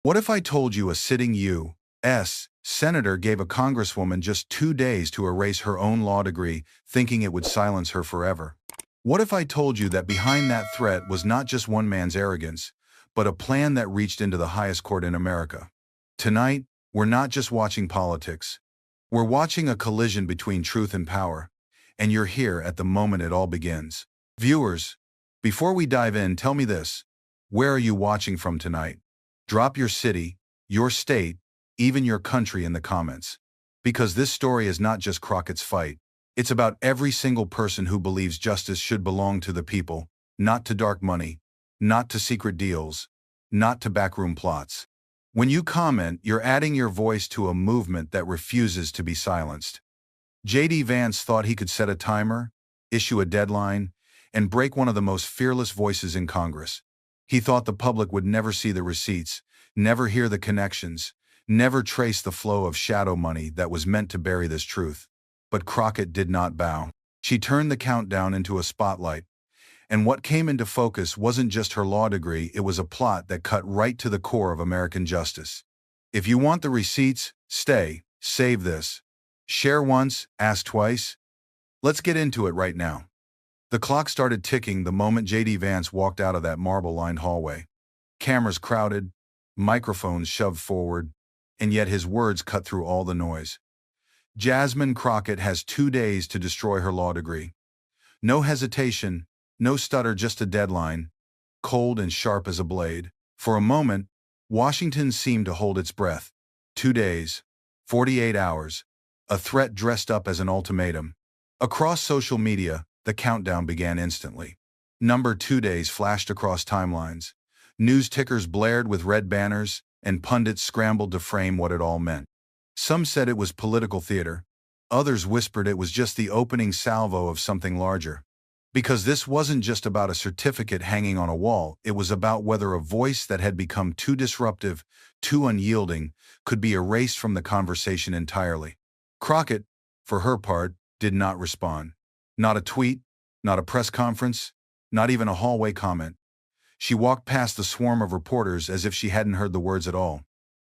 What if I told you a sitting U.S. senator gave a congresswoman just 2 days to erase her own law degree, thinking it would silence her forever? What if I told you that behind that threat was not just one man's arrogance, but a plan that reached into the highest court in America? Tonight, we're not just watching politics. We're watching a collision between truth and power, and you're here at the moment it all begins. Viewers, before we dive in, tell me this. Where are you watching from tonight? Drop your city, your state, even your country in the comments. Because this story is not just Crockett's fight. It's about every single person who believes justice should belong to the people, not to dark money, not to secret deals, not to backroom plots. When you comment, you're adding your voice to a movement that refuses to be silenced. J.D. Vance thought he could set a timer, issue a deadline, and break one of the most fearless voices in Congress. He thought the public would never see the receipts, never hear the connections, never trace the flow of shadow money that was meant to bury this truth. But Crockett did not bow. She turned the countdown into a spotlight. And what came into focus wasn't just her law degree, it was a plot that cut right to the core of American justice. If you want the receipts, stay, save this. Share once, ask twice. Let's get into it right now. The clock started ticking the moment J.D. Vance walked out of that marble-lined hallway. Cameras crowded, microphones shoved forward, and yet his words cut through all the noise. Jasmine Crockett has 2 days to destroy her law degree. No hesitation, no stutter, just a deadline, cold and sharp as a blade. For a moment, Washington seemed to hold its breath. 2 days, 48 hours, a threat dressed up as an ultimatum. Across social media, the countdown began instantly. Number 2 days flashed across timelines. News tickers blared with red banners, and pundits scrambled to frame what it all meant. Some said it was political theater. Others whispered it was just the opening salvo of something larger. Because this wasn't just about a certificate hanging on a wall, it was about whether a voice that had become too disruptive, too unyielding, could be erased from the conversation entirely. Crockett, for her part, did not respond. Not a tweet, not a press conference, not even a hallway comment. She walked past the swarm of reporters as if she hadn't heard the words at all.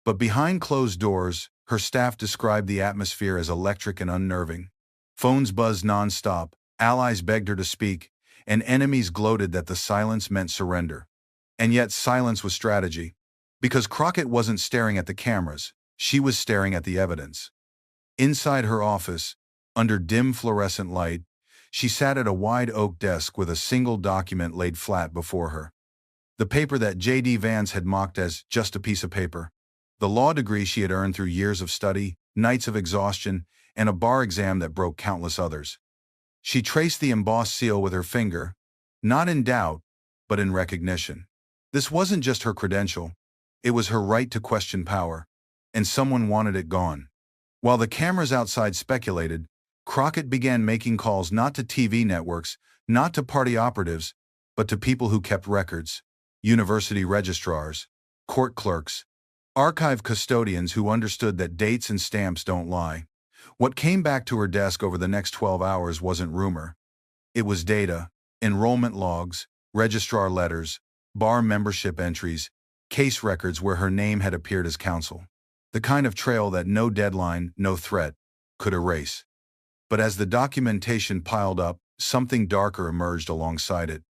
But behind closed doors, her staff described the atmosphere as electric and unnerving. Phones buzzed nonstop, allies begged her to speak, and enemies gloated that the silence meant surrender. And yet silence was strategy. Because Crockett wasn't staring at the cameras, she was staring at the evidence. Inside her office, under dim fluorescent light, she sat at a wide oak desk with a single document laid flat before her. The paper that J.D. Vance had mocked as just a piece of paper. The law degree she had earned through years of study, nights of exhaustion, and a bar exam that broke countless others. She traced the embossed seal with her finger, not in doubt, but in recognition. This wasn't just her credential. It was her right to question power, and someone wanted it gone. While the cameras outside speculated, Crockett began making calls not to TV networks, not to party operatives, but to people who kept records, university registrars, court clerks, archive custodians who understood that dates and stamps don't lie. What came back to her desk over the next 12 hours wasn't rumor. It was data, enrollment logs, registrar letters, bar membership entries, case records where her name had appeared as counsel. The kind of trail that no deadline, no threat, could erase. But as the documentation piled up, something darker emerged alongside it.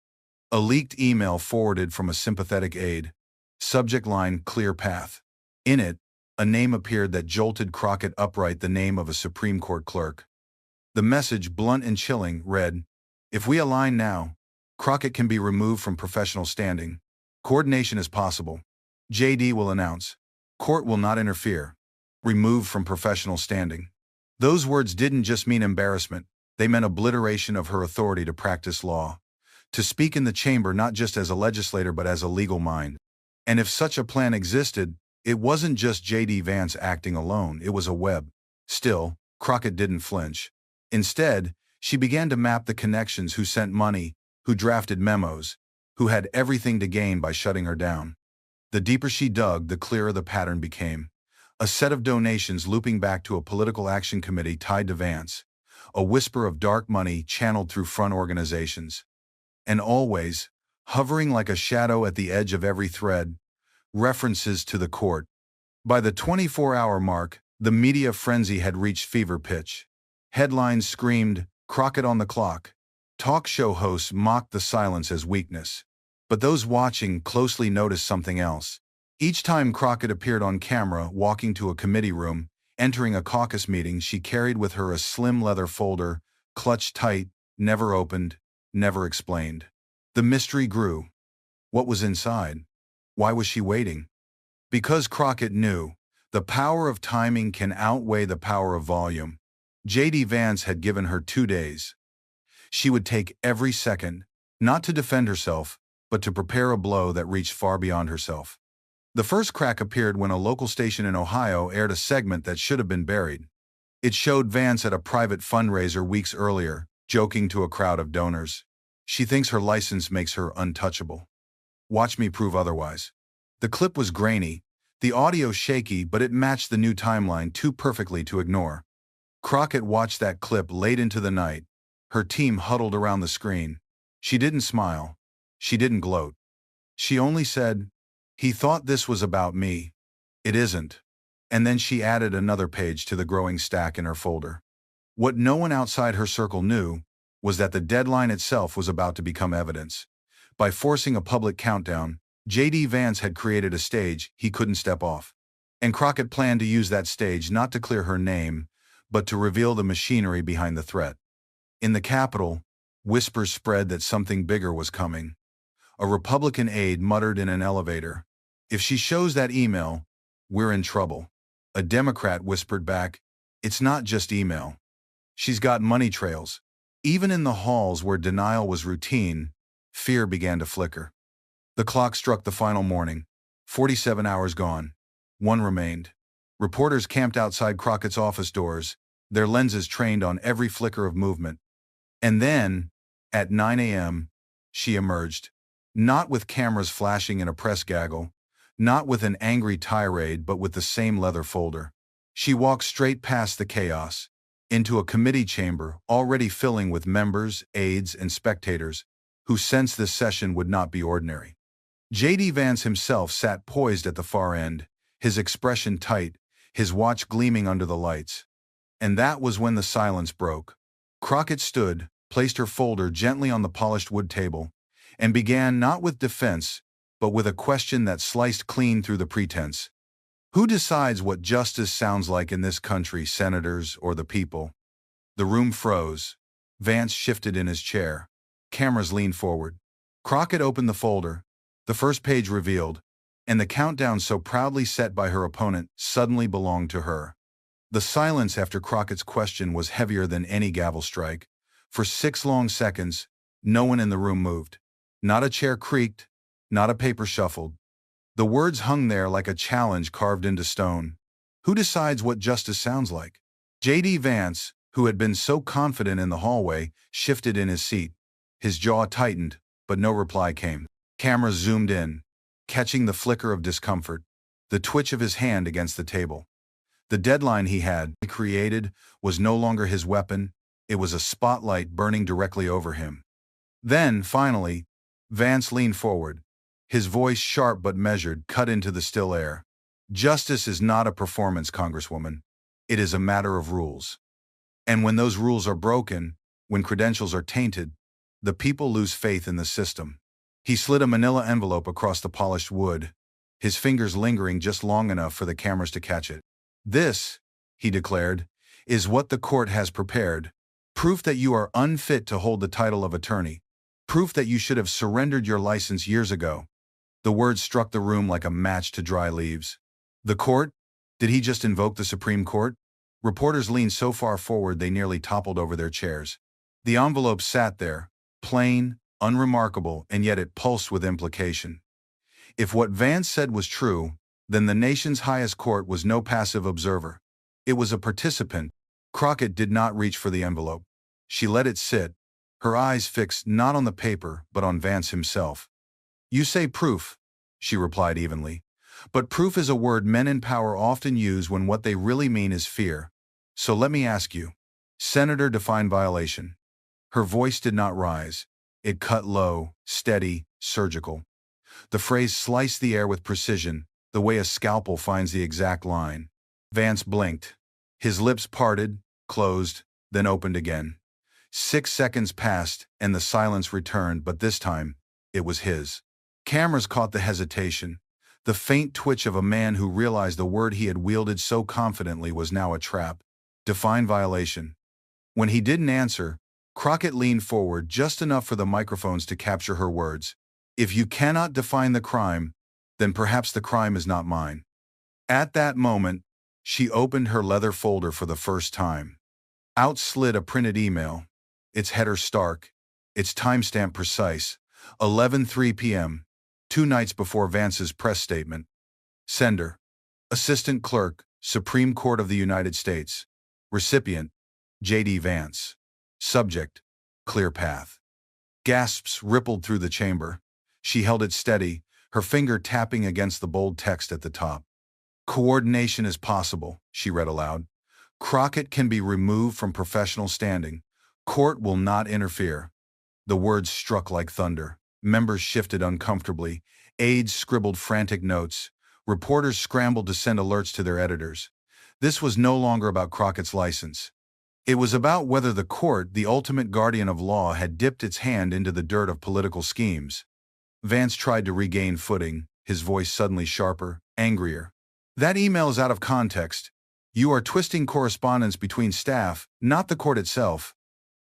A leaked email forwarded from a sympathetic aide. Subject line, clear path. In it, a name appeared that jolted Crockett upright, the name of a Supreme Court clerk. The message, blunt and chilling, read, "If we align now, Crockett can be removed from professional standing. Coordination is possible. J.D. will announce. Court will not interfere. Removed from professional standing." Those words didn't just mean embarrassment. They meant obliteration of her authority to practice law, to speak in the chamber not just as a legislator but as a legal mind. And if such a plan existed, it wasn't just J.D. Vance acting alone, it was a web. Still, Crockett didn't flinch. Instead, she began to map the connections: who sent money, who drafted memos, who had everything to gain by shutting her down. The deeper she dug, the clearer the pattern became. A set of donations looping back to a political action committee tied to Vance. A whisper of dark money channeled through front organizations. And always, hovering like a shadow at the edge of every thread, references to the court. By the 24-hour mark, the media frenzy had reached fever pitch. Headlines screamed, "Crockett on the clock." Talk show hosts mocked the silence as weakness. But those watching closely noticed something else. Each time Crockett appeared on camera walking to a committee room, entering a caucus meeting, she carried with her a slim leather folder, clutched tight, never opened, never explained. The mystery grew. What was inside? Why was she waiting? Because Crockett knew, the power of timing can outweigh the power of volume. J.D. Vance had given her 2 days. She would take every second, not to defend herself, but to prepare a blow that reached far beyond herself. The first crack appeared when a local station in Ohio aired a segment that should have been buried. It showed Vance at a private fundraiser weeks earlier, joking to a crowd of donors. "She thinks her license makes her untouchable. Watch me prove otherwise." The clip was grainy, the audio shaky, but it matched the new timeline too perfectly to ignore. Crockett watched that clip late into the night, her team huddled around the screen. She didn't smile. She didn't gloat. She only said, "He thought this was about me. It isn't." And then she added another page to the growing stack in her folder. What no one outside her circle knew was that the deadline itself was about to become evidence. By forcing a public countdown, J.D. Vance had created a stage he couldn't step off. And Crockett planned to use that stage not to clear her name, but to reveal the machinery behind the threat. In the Capitol, whispers spread that something bigger was coming. A Republican aide muttered in an elevator, "If she shows that email, we're in trouble." A Democrat whispered back, "It's not just email. She's got money trails." Even in the halls where denial was routine, fear began to flicker. The clock struck the final morning. 47 hours gone. One remained. Reporters camped outside Crockett's office doors, their lenses trained on every flicker of movement. And then, at 9 a.m., she emerged. Not with cameras flashing in a press gaggle, not with an angry tirade, but with the same leather folder. She walked straight past the chaos, into a committee chamber already filling with members, aides, and spectators who sensed this session would not be ordinary. J.D. Vance himself sat poised at the far end, his expression tight, his watch gleaming under the lights. And that was when the silence broke. Crockett stood, placed her folder gently on the polished wood table, and began not with defense, but with a question that sliced clean through the pretense. Who decides what justice sounds like in this country, senators or the people? The room froze. Vance shifted in his chair. Cameras leaned forward. Crockett opened the folder. The first page revealed, and the countdown so proudly set by her opponent suddenly belonged to her. The silence after Crockett's question was heavier than any gavel strike. For 6 long seconds, no one in the room moved. Not a chair creaked, not a paper shuffled. The words hung there like a challenge carved into stone. Who decides what justice sounds like? J.D. Vance, who had been so confident in the hallway, shifted in his seat. His jaw tightened, but no reply came. Cameras zoomed in, catching the flicker of discomfort, the twitch of his hand against the table. The deadline he had created was no longer his weapon, it was a spotlight burning directly over him. Then, finally, Vance leaned forward. His voice, sharp but measured, cut into the still air. "Justice is not a performance, Congresswoman. It is a matter of rules. And when those rules are broken, when credentials are tainted, the people lose faith in the system." He slid a manila envelope across the polished wood, his fingers lingering just long enough for the cameras to catch it. "This," he declared, "is what the court has prepared. Proof that you are unfit to hold the title of attorney. Proof that you should have surrendered your license years ago." The words struck the room like a match to dry leaves. The court? Did he just invoke the Supreme Court? Reporters leaned so far forward they nearly toppled over their chairs. The envelope sat there, plain, unremarkable, and yet it pulsed with implication. If what Vance said was true, then the nation's highest court was no passive observer. It was a participant. Crockett did not reach for the envelope. She let it sit, her eyes fixed not on the paper but on Vance himself. "You say proof," she replied evenly. "But proof is a word men in power often use when what they really mean is fear. So let me ask you. Senator, define violation." Her voice did not rise. It cut low, steady, surgical. The phrase sliced the air with precision, the way a scalpel finds the exact line. Vance blinked. His lips parted, closed, then opened again. 6 seconds passed, and the silence returned, but this time, it was his. Cameras caught the hesitation, the faint twitch of a man who realized the word he had wielded so confidently was now a trap. Define violation. When he didn't answer, Crockett leaned forward just enough for the microphones to capture her words. If you cannot define the crime, then perhaps the crime is not mine. At that moment, she opened her leather folder for the first time. Out slid a printed email, its header stark, its timestamp precise, 11:03 p.m., 2 nights before Vance's press statement. Sender: Assistant Clerk, Supreme Court of the United States. Recipient: J.D. Vance. Subject: Clear path. Gasps rippled through the chamber. She held it steady, her finger tapping against the bold text at the top. Coordination is possible, she read aloud. Crockett can be removed from professional standing. Court will not interfere. The words struck like thunder. Members shifted uncomfortably. Aides scribbled frantic notes. Reporters scrambled to send alerts to their editors. This was no longer about Crockett's license. It was about whether the court, the ultimate guardian of law, had dipped its hand into the dirt of political schemes. Vance tried to regain footing, his voice suddenly sharper, angrier. That email is out of context. You are twisting correspondence between staff, not the court itself.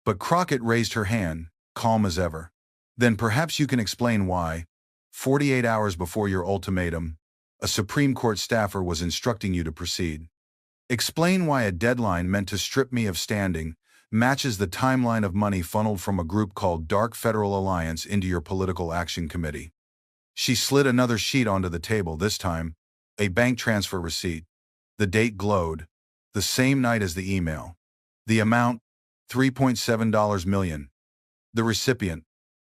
But Crockett raised her hand, calm as ever. Then perhaps you can explain why, 48 hours before your ultimatum, a Supreme Court staffer was instructing you to proceed. Explain why a deadline meant to strip me of standing matches the timeline of money funneled from a group called Dark Federal Alliance into your political action committee. She slid another sheet onto the table, this time a bank transfer receipt. The date glowed, the same night as the email. The amount, $3.7 million. The recipient,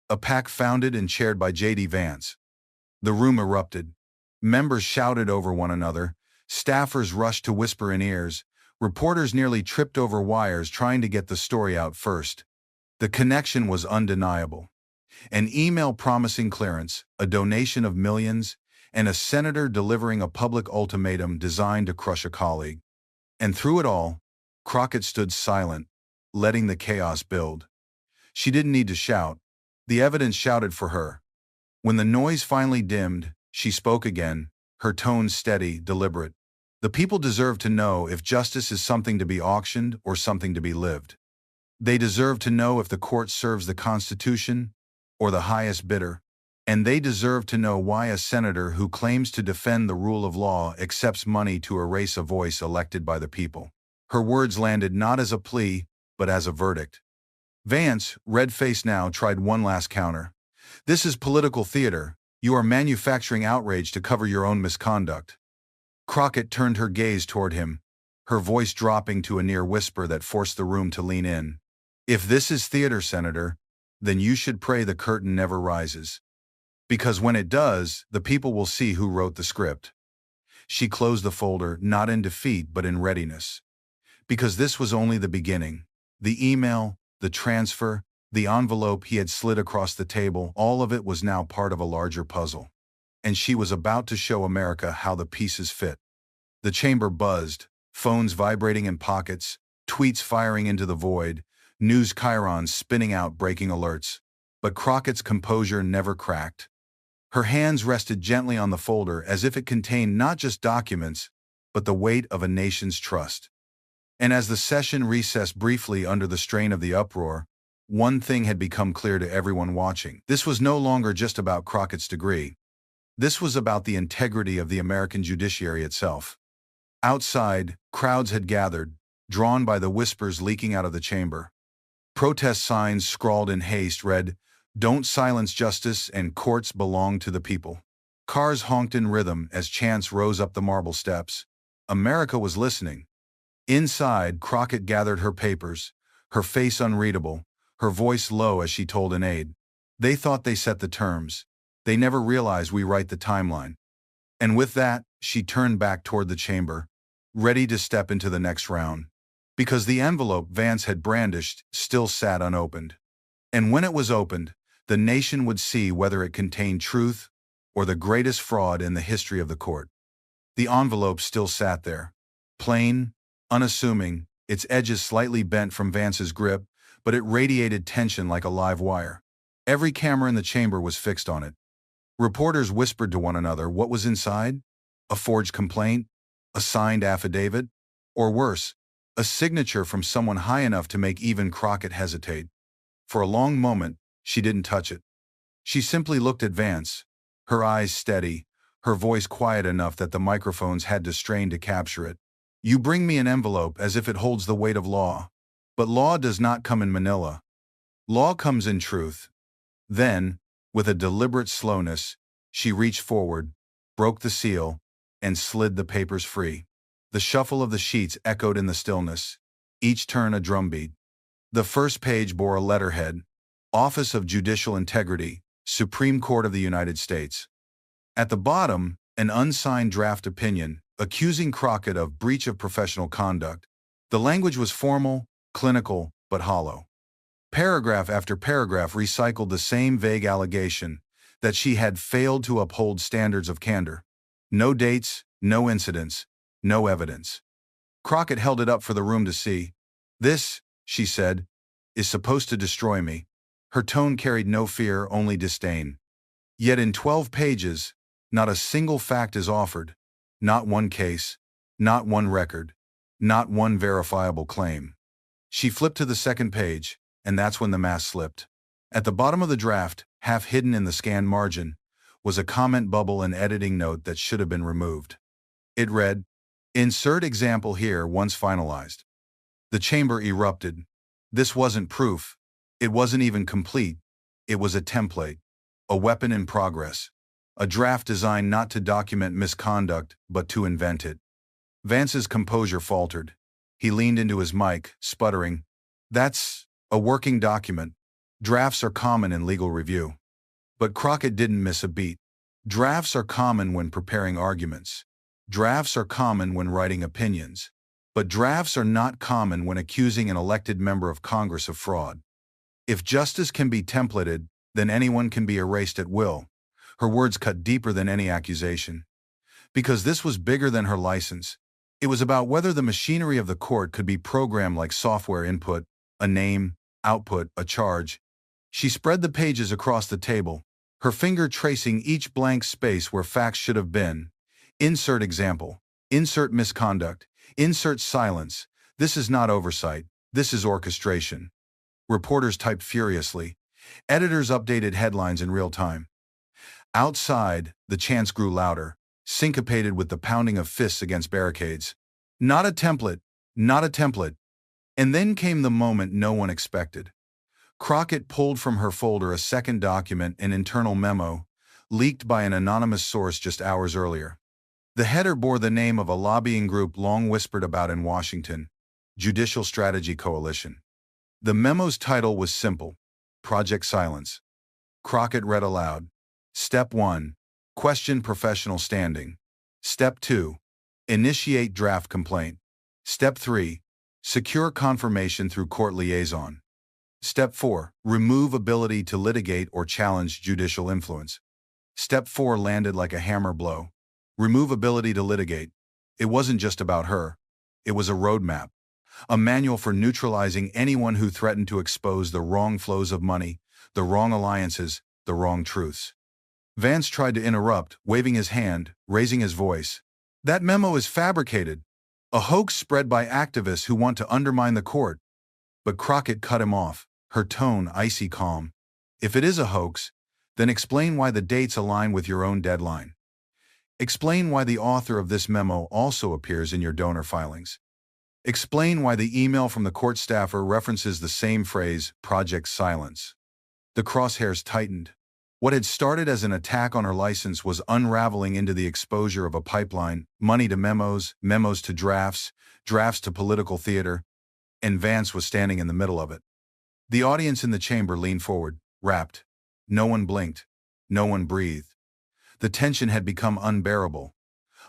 a PAC founded and chaired by J.D. Vance. The room erupted. Members shouted over one another. Staffers rushed to whisper in ears. Reporters nearly tripped over wires trying to get the story out first. The connection was undeniable. An email promising clearance, a donation of millions, and a senator delivering a public ultimatum designed to crush a colleague. And through it all, Crockett stood silent, letting the chaos build. She didn't need to shout. The evidence shouted for her. When the noise finally dimmed, she spoke again, her tone steady, deliberate. The people deserve to know if justice is something to be auctioned or something to be lived. They deserve to know if the court serves the Constitution or the highest bidder. And they deserve to know why a senator who claims to defend the rule of law accepts money to erase a voice elected by the people. Her words landed not as a plea, but as a verdict. Vance, red-faced now, tried one last counter. This is political theater. You are manufacturing outrage to cover your own misconduct. Crockett turned her gaze toward him, her voice dropping to a near whisper that forced the room to lean in. If this is theater, Senator, then you should pray the curtain never rises. Because when it does, the people will see who wrote the script. She closed the folder, not in defeat, but in readiness. Because this was only the beginning. The email, the transfer, the envelope he had slid across the table, all of it was now part of a larger puzzle. And she was about to show America how the pieces fit. The chamber buzzed, phones vibrating in pockets, tweets firing into the void, news chyrons spinning out breaking alerts. But Crockett's composure never cracked. Her hands rested gently on the folder as if it contained not just documents, but the weight of a nation's trust. And as the session recessed briefly under the strain of the uproar, one thing had become clear to everyone watching. This was no longer just about Crockett's degree. This was about the integrity of the American judiciary itself. Outside, crowds had gathered, drawn by the whispers leaking out of the chamber. Protest signs scrawled in haste read, "Don't silence justice and courts belong to the people." Cars honked in rhythm as chants rose up the marble steps. America was listening. Inside, Crockett gathered her papers, her face unreadable, her voice low as she told an aide. They thought they set the terms. They never realized we write the timeline. And with that, she turned back toward the chamber, ready to step into the next round. Because the envelope Vance had brandished still sat unopened. And when it was opened, the nation would see whether it contained truth or the greatest fraud in the history of the court. The envelope still sat there. Plain, unassuming, its edges slightly bent from Vance's grip, but it radiated tension like a live wire. Every camera in the chamber was fixed on it. Reporters whispered to one another what was inside? A forged complaint? A signed affidavit? Or worse, a signature from someone high enough to make even Crockett hesitate. For a long moment, she didn't touch it. She simply looked at Vance, her eyes steady, her voice quiet enough that the microphones had to strain to capture it. You bring me an envelope as if it holds the weight of law. But law does not come in Manila. Law comes in truth. Then, with a deliberate slowness, she reached forward, broke the seal, and slid the papers free. The shuffle of the sheets echoed in the stillness, each turn a drumbeat. The first page bore a letterhead, Office of Judicial Integrity, Supreme Court of the United States. At the bottom, an unsigned draft opinion, accusing Crockett of breach of professional conduct. The language was formal, clinical, but hollow. Paragraph after paragraph recycled the same vague allegation that she had failed to uphold standards of candor. No dates, no incidents, no evidence. Crockett held it up for the room to see. This, she said, is supposed to destroy me. Her tone carried no fear, only disdain. Yet in 12 pages, not a single fact is offered. Not one case, not one record, not one verifiable claim. She flipped to the second page, and that's when the mask slipped. At the bottom of the draft, half hidden in the scanned margin, was a comment bubble and editing note that should have been removed. It read, "Insert example here once finalized." The chamber erupted. This wasn't proof. It wasn't even complete. It was a template, a weapon in progress, a draft designed not to document misconduct, but to invent it. Vance's composure faltered. He leaned into his mic, sputtering, "That's a working document. Drafts are common in legal review." But Crockett didn't miss a beat. Drafts are common when preparing arguments. Drafts are common when writing opinions. But drafts are not common when accusing an elected member of Congress of fraud. If justice can be templated, then anyone can be erased at will. Her words cut deeper than any accusation. Because this was bigger than her license. It was about whether the machinery of the court could be programmed like software input, a name, output, a charge. She spread the pages across the table, her finger tracing each blank space where facts should have been. Insert example. Insert misconduct. Insert silence. This is not oversight. This is orchestration. Reporters typed furiously. Editors updated headlines in real time. Outside, the chants grew louder, syncopated with the pounding of fists against barricades. Not a template. Not a template. And then came the moment no one expected. Crockett pulled from her folder a second document, an internal memo, leaked by an anonymous source just hours earlier. The header bore the name of a lobbying group long whispered about in Washington, Judicial Strategy Coalition. The memo's title was simple, Project Silence. Crockett read aloud. Step 1. Question professional standing. Step 2. Initiate draft complaint. Step 3. Secure confirmation through court liaison. Step 4. Remove ability to litigate or challenge judicial influence. Step 4 landed like a hammer blow. Remove ability to litigate. It wasn't just about her. It was a roadmap. A manual for neutralizing anyone who threatened to expose the wrong flows of money, the wrong alliances, the wrong truths. Vance tried to interrupt, waving his hand, raising his voice. That memo is fabricated. A hoax spread by activists who want to undermine the court. But Crockett cut him off, her tone icy calm. If it is a hoax, then explain why the dates align with your own deadline. Explain why the author of this memo also appears in your donor filings. Explain why the email from the court staffer references the same phrase, Project Silence. The crosshairs tightened. What had started as an attack on her license was unraveling into the exposure of a pipeline, money to memos, memos to drafts, drafts to political theater, and Vance was standing in the middle of it. The audience in the chamber leaned forward, rapt. No one blinked. No one breathed. The tension had become unbearable.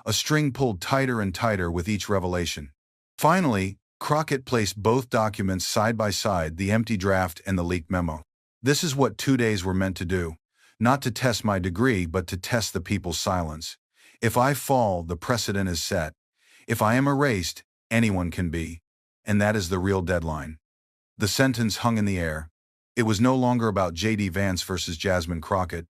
A string pulled tighter and tighter with each revelation. Finally, Crockett placed both documents side by side, the empty draft and the leaked memo. This is what 2 days were meant to do. Not to test my degree, but to test the people's silence. If I fall, the precedent is set. If I am erased, anyone can be. And that is the real deadline. The sentence hung in the air. It was no longer about J.D. Vance versus Jasmine Crockett.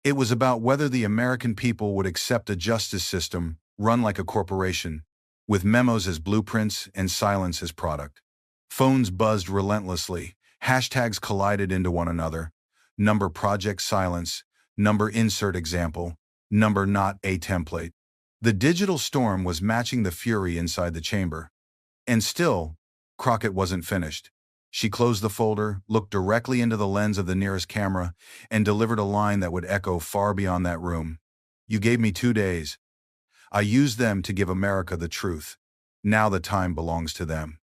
It was about whether the American people would accept a justice system run like a corporation, with memos as blueprints and silence as product. Phones buzzed relentlessly. Hashtags collided into one another. Number project silence, number insert example, number not a template. The digital storm was matching the fury inside the chamber. And still, Crockett wasn't finished. She closed the folder, looked directly into the lens of the nearest camera, and delivered a line that would echo far beyond that room. You gave me 2 days. I used them to give America the truth. Now the time belongs to them.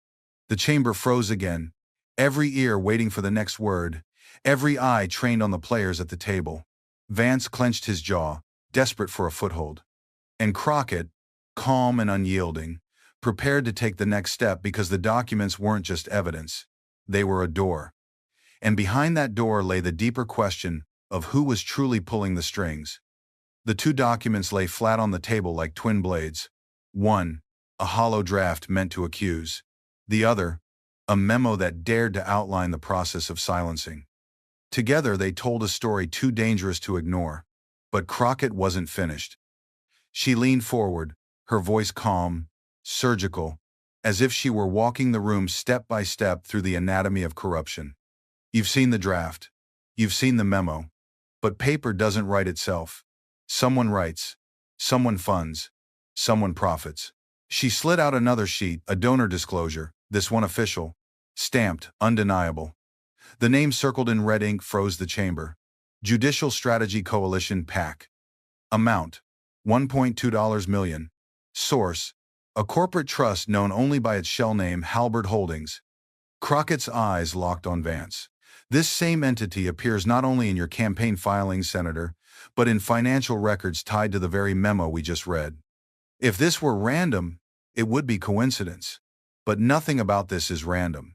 The chamber froze again, every ear waiting for the next word, every eye trained on the players at the table. Vance clenched his jaw, desperate for a foothold. And Crockett, calm and unyielding, prepared to take the next step because the documents weren't just evidence. They were a door. And behind that door lay the deeper question of who was truly pulling the strings. The 2 documents lay flat on the table like twin blades. One, a hollow draft meant to accuse. The other, a memo that dared to outline the process of silencing. Together they told a story too dangerous to ignore. But Crockett wasn't finished. She leaned forward, her voice calm, surgical, as if she were walking the room step by step through the anatomy of corruption. You've seen the draft. You've seen the memo. But paper doesn't write itself. Someone writes. Someone funds. Someone profits. She slid out another sheet, a donor disclosure, this one official, stamped, undeniable. The name circled in red ink froze the chamber. Judicial Strategy Coalition PAC. Amount, $1.2 million. Source, a corporate trust known only by its shell name Halberd Holdings. Crockett's eyes locked on Vance. This same entity appears not only in your campaign filings, Senator, but in financial records tied to the very memo we just read. If this were random, it would be coincidence. But nothing about this is random.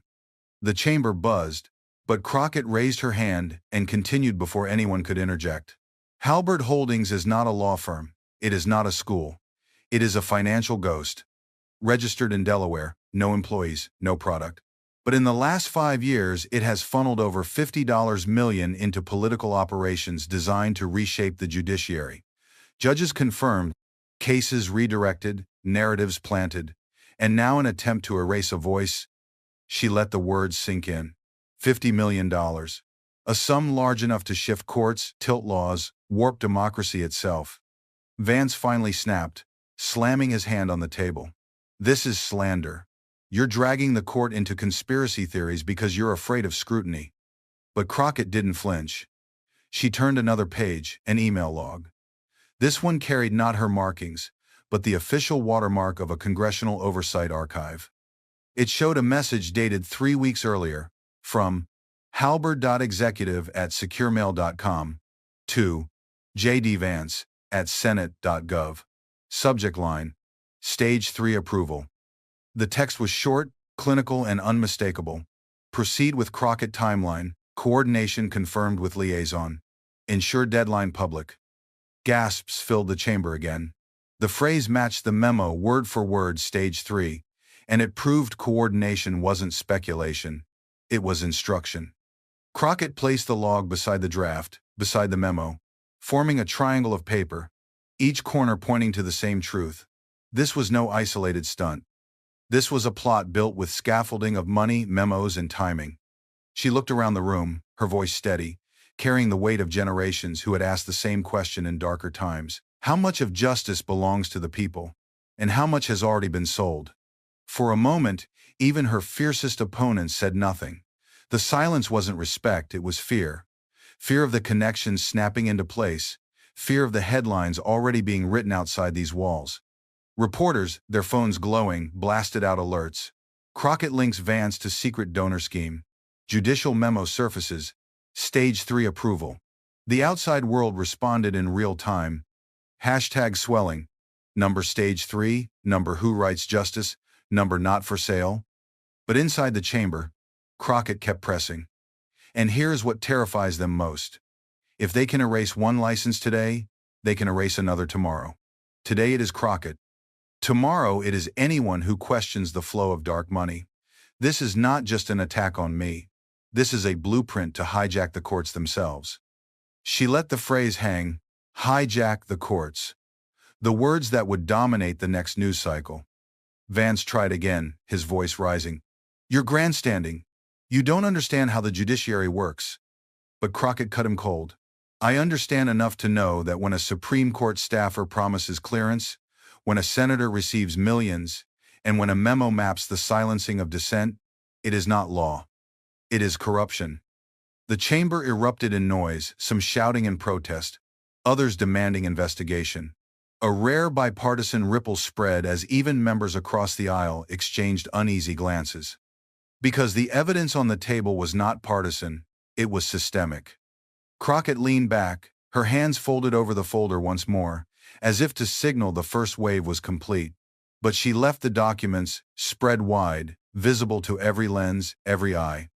The chamber buzzed, but Crockett raised her hand and continued before anyone could interject. Halberd Holdings is not a law firm. It is not a school. It is a financial ghost. Registered in Delaware, no employees, no product. But in the last 5 years, it has funneled over $50 million into political operations designed to reshape the judiciary. Judges confirmed, cases redirected, narratives planted, and now an attempt to erase a voice. She let the words sink in. $50 million. A sum large enough to shift courts, tilt laws, warp democracy itself. Vance finally snapped, slamming his hand on the table. This is slander. You're dragging the court into conspiracy theories because you're afraid of scrutiny. But Crockett didn't flinch. She turned another page, an email log. This one carried not her markings, but the official watermark of a congressional oversight archive. It showed a message dated 3 weeks earlier, from halberd.executive@securemail.com to J.D. Vance at senate.gov. Subject line, Stage 3 approval. The text was short, clinical, and unmistakable. Proceed with Crockett timeline, coordination confirmed with liaison. Ensure deadline public. Gasps filled the chamber again. The phrase matched the memo word for word, Stage 3, and it proved coordination wasn't speculation. It was instruction. Crockett placed the log beside the draft, beside the memo, forming a triangle of paper, each corner pointing to the same truth. This was no isolated stunt. This was a plot built with scaffolding of money, memos, and timing. She looked around the room, her voice steady, carrying the weight of generations who had asked the same question in darker times. How much of justice belongs to the people? And how much has already been sold? For a moment, even her fiercest opponents said nothing. The silence wasn't respect, it was fear. Fear of the connections snapping into place. Fear of the headlines already being written outside these walls. Reporters, their phones glowing, blasted out alerts. Crockett links Vance to secret donor scheme. Judicial memo surfaces. Stage 3 approval. The outside world responded in real time. Hashtag swelling. Number Stage 3, number who writes justice, number not for sale. But inside the chamber, Crockett kept pressing. And here's what terrifies them most. If they can erase one license today, they can erase another tomorrow. Today it is Crockett. Tomorrow it is anyone who questions the flow of dark money. This is not just an attack on me. This is a blueprint to hijack the courts themselves. She let the phrase hang, hijack the courts. The words that would dominate the next news cycle. Vance tried again, his voice rising. You're grandstanding. You don't understand how the judiciary works. But Crockett cut him cold. I understand enough to know that when a Supreme Court staffer promises clearance, when a senator receives millions, and when a memo maps the silencing of dissent, it is not law. It is corruption. The chamber erupted in noise, some shouting in protest, others demanding investigation. A rare bipartisan ripple spread as even members across the aisle exchanged uneasy glances. Because the evidence on the table was not partisan, it was systemic. Crockett leaned back, her hands folded over the folder once more, as if to signal the first wave was complete. But she left the documents, spread wide, visible to every lens, every eye.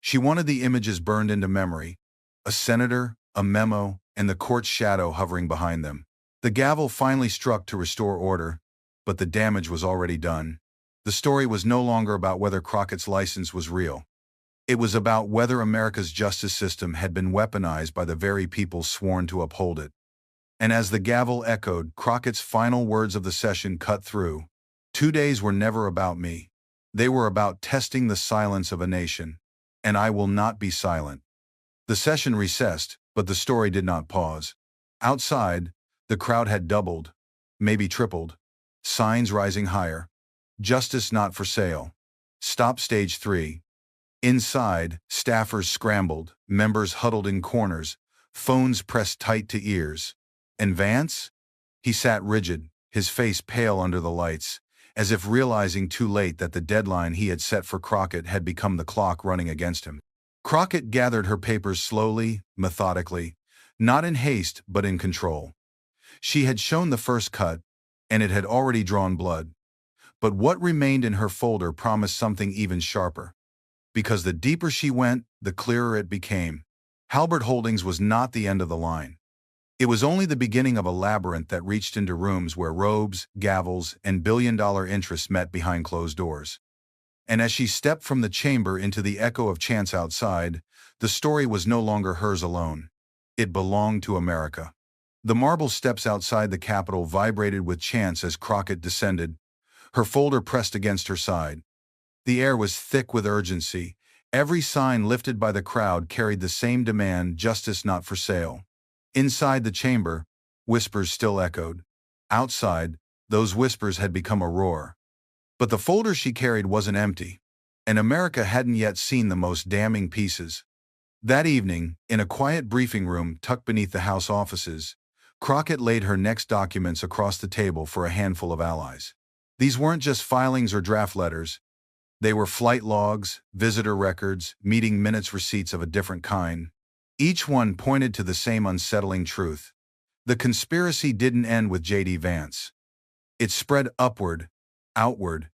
She wanted the images burned into memory, a senator, a memo, and the court's shadow hovering behind them. The gavel finally struck to restore order, but the damage was already done. The story was no longer about whether Crockett's license was real. It was about whether America's justice system had been weaponized by the very people sworn to uphold it. And as the gavel echoed, Crockett's final words of the session cut through. 2 days were never about me. They were about testing the silence of a nation. And I will not be silent. The session recessed, but the story did not pause. Outside, the crowd had doubled, maybe tripled. Signs rising higher. Justice not for sale. Stop stage 3. Inside, staffers scrambled, members huddled in corners, phones pressed tight to ears. And Vance? He sat rigid, his face pale under the lights, as if realizing too late that the deadline he had set for Crockett had become the clock running against him. Crockett gathered her papers slowly, methodically, not in haste but in control. She had shown the first cut, and it had already drawn blood. But what remained in her folder promised something even sharper. Because the deeper she went, the clearer it became. Halbert Holdings was not the end of the line. It was only the beginning of a labyrinth that reached into rooms where robes, gavels, and billion-dollar interests met behind closed doors. And as she stepped from the chamber into the echo of chance outside, the story was no longer hers alone. It belonged to America. The marble steps outside the Capitol vibrated with chance as Crockett descended, her folder pressed against her side. The air was thick with urgency. Every sign lifted by the crowd carried the same demand, justice not for sale. Inside the chamber, whispers still echoed. Outside, those whispers had become a roar. But the folder she carried wasn't empty, and America hadn't yet seen the most damning pieces. That evening, in a quiet briefing room tucked beneath the House offices, Crockett laid her next documents across the table for a handful of allies. These weren't just filings or draft letters. They were flight logs, visitor records, meeting minutes receipts of a different kind. Each one pointed to the same unsettling truth. The conspiracy didn't end with J.D. Vance. It spread upward, outward,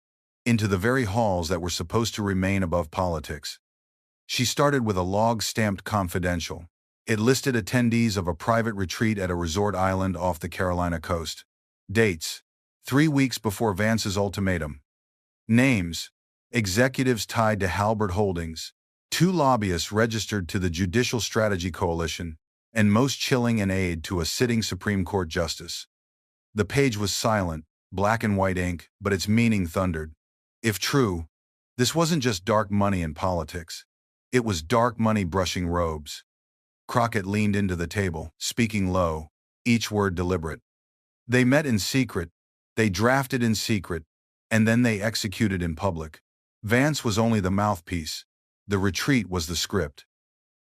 into the very halls that were supposed to remain above politics. She started with a log stamped confidential. It listed attendees of a private retreat at a resort island off the Carolina coast. Dates: 3 weeks before Vance's ultimatum. Names: executives tied to Halbert Holdings, 2 lobbyists registered to the Judicial Strategy Coalition, and most chilling, an aide to a sitting Supreme Court justice. The page was silent, black and white ink, but its meaning thundered. If true, this wasn't just dark money in politics. It was dark money brushing robes. Crockett leaned into the table, speaking low, each word deliberate. They met in secret, they drafted in secret, and then they executed in public. Vance was only the mouthpiece. The retreat was the script.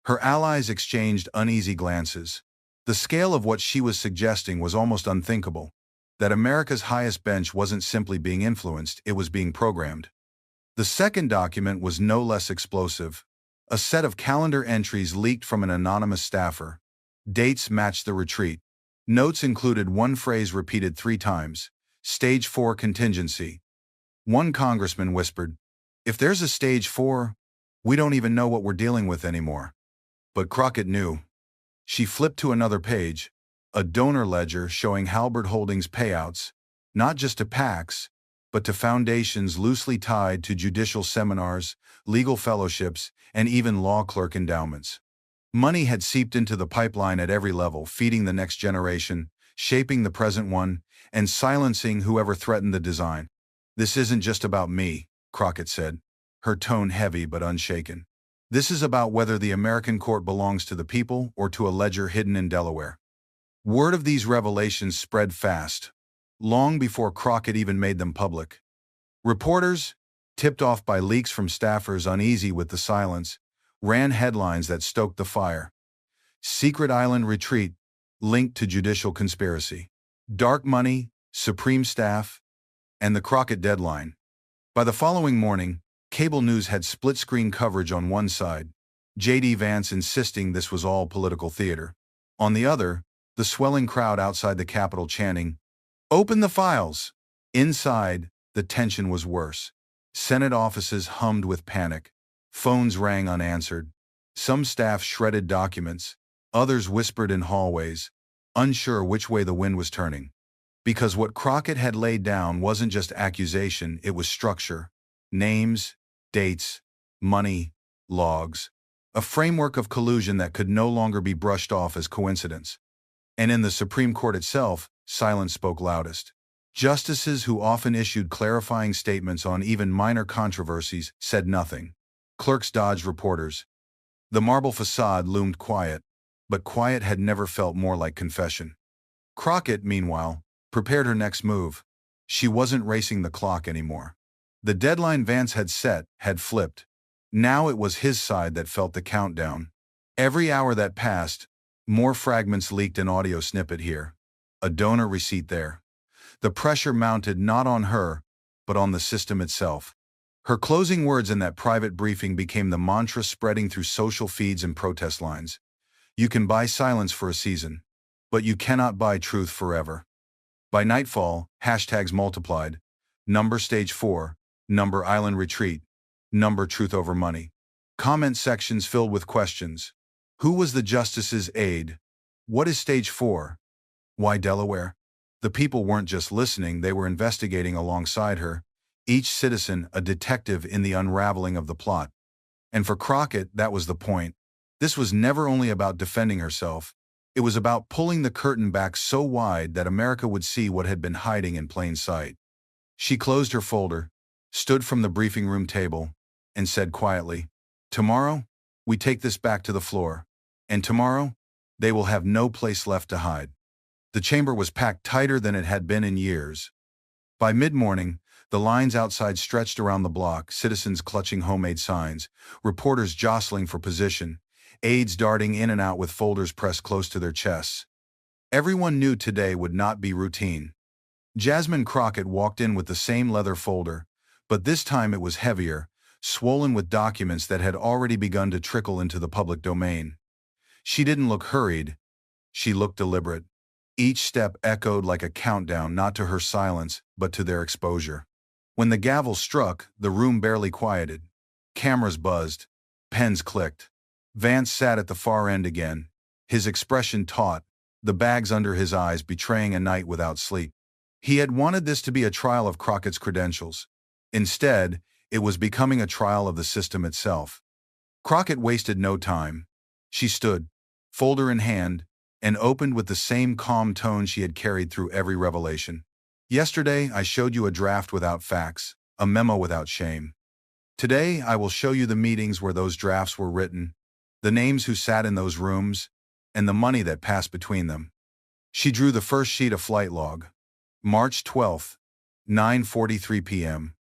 Her allies exchanged uneasy glances. The scale of what she was suggesting was almost unthinkable. That America's highest bench wasn't simply being influenced, it was being programmed. The second document was no less explosive. A set of calendar entries leaked from an anonymous staffer. Dates matched the retreat. Notes included one phrase repeated 3 times: Stage 4 contingency. One congressman whispered, "If there's a Stage 4, we don't even know what we're dealing with anymore." But Crockett knew. She flipped to another page, a donor ledger showing Halbert Holdings payouts, not just to PACs, but to foundations loosely tied to judicial seminars, legal fellowships, and even law clerk endowments. Money had seeped into the pipeline at every level, feeding the next generation, shaping the present one, and silencing whoever threatened the design. "This isn't just about me," Crockett said, her tone heavy but unshaken. "This is about whether the American court belongs to the people or to a ledger hidden in Delaware." Word of these revelations spread fast, long before Crockett even made them public. Reporters, tipped off by leaks from staffers uneasy with the silence, ran headlines that stoked the fire. "Secret Island Retreat linked to judicial conspiracy. Dark money, Supreme staff, and the Crockett deadline." By the following morning, cable news had split-screen coverage on one side, J.D. Vance insisting this was all political theater. On the other, the swelling crowd outside the Capitol chanting, "Open the files!" Inside, the tension was worse. Senate offices hummed with panic. Phones rang unanswered. Some staff shredded documents. Others whispered in hallways, unsure which way the wind was turning. Because what Crockett had laid down wasn't just accusation, it was structure. Names, dates, money, logs. A framework of collusion that could no longer be brushed off as coincidence. And in the Supreme Court itself, silence spoke loudest. Justices who often issued clarifying statements on even minor controversies said nothing. Clerks dodged reporters. The marble facade loomed quiet, but quiet had never felt more like confession. Crockett, meanwhile, prepared her next move. She wasn't racing the clock anymore. The deadline Vance had set had flipped. Now it was his side that felt the countdown. Every hour that passed, more fragments leaked, an audio snippet here, a donor receipt there. The pressure mounted not on her, but on the system itself. Her closing words in that private briefing became the mantra spreading through social feeds and protest lines. "You can buy silence for a season, but you cannot buy truth forever." By nightfall, hashtags multiplied. Number Stage 4, Number Island Retreat, Number Truth Over Money. Comment sections filled with questions. Who was the justice's aide? What is Stage 4? Why Delaware? The people weren't just listening, they were investigating alongside her, each citizen a detective in the unraveling of the plot. And for Crockett, that was the point. This was never only about defending herself. It was about pulling the curtain back so wide that America would see what had been hiding in plain sight. She closed her folder, stood from the briefing room table, and said quietly, "Tomorrow, we take this back to the floor. And tomorrow, they will have no place left to hide." The chamber was packed tighter than it had been in years. By mid-morning, the lines outside stretched around the block, citizens clutching homemade signs, reporters jostling for position, aides darting in and out with folders pressed close to their chests. Everyone knew today would not be routine. Jasmine Crockett walked in with the same leather folder, but this time it was heavier, swollen with documents that had already begun to trickle into the public domain. She didn't look hurried. She looked deliberate. Each step echoed like a countdown, not to her silence, but to their exposure. When the gavel struck, the room barely quieted. Cameras buzzed. Pens clicked. Vance sat at the far end again, his expression taut, the bags under his eyes betraying a night without sleep. He had wanted this to be a trial of Crockett's credentials. Instead, it was becoming a trial of the system itself. Crockett wasted no time. She stood, folder in hand, and opened with the same calm tone she had carried through every revelation. "Yesterday, I showed you a draft without facts, a memo without shame. Today, I will show you the meetings where those drafts were written, the names who sat in those rooms, and the money that passed between them." She drew the first sheet of flight log. March 12th, 9:43 p.m.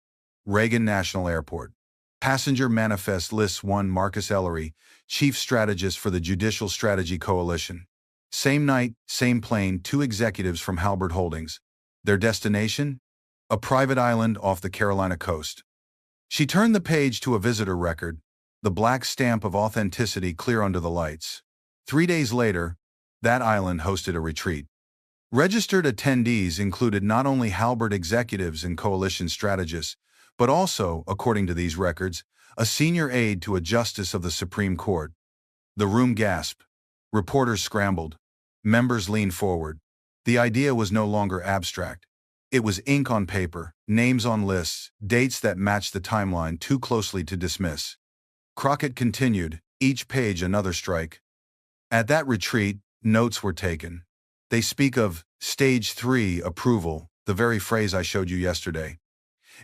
Reagan National Airport. Passenger manifest lists 1 Marcus Ellery, chief strategist for the Judicial Strategy Coalition. Same night, same plane, 2 executives from Halbert Holdings. Their destination? A private island off the Carolina coast. She turned the page to a visitor record, the black stamp of authenticity clear under the lights. 3 days later, that island hosted a retreat. Registered attendees included not only Halbert executives and coalition strategists, but also, according to these records, a senior aide to a justice of the Supreme Court. The room gasped. Reporters scrambled. Members leaned forward. The idea was no longer abstract. It was ink on paper, names on lists, dates that matched the timeline too closely to dismiss. Crockett continued, each page another strike. At that retreat, notes were taken. They speak of Stage 3 approval, the very phrase I showed you yesterday.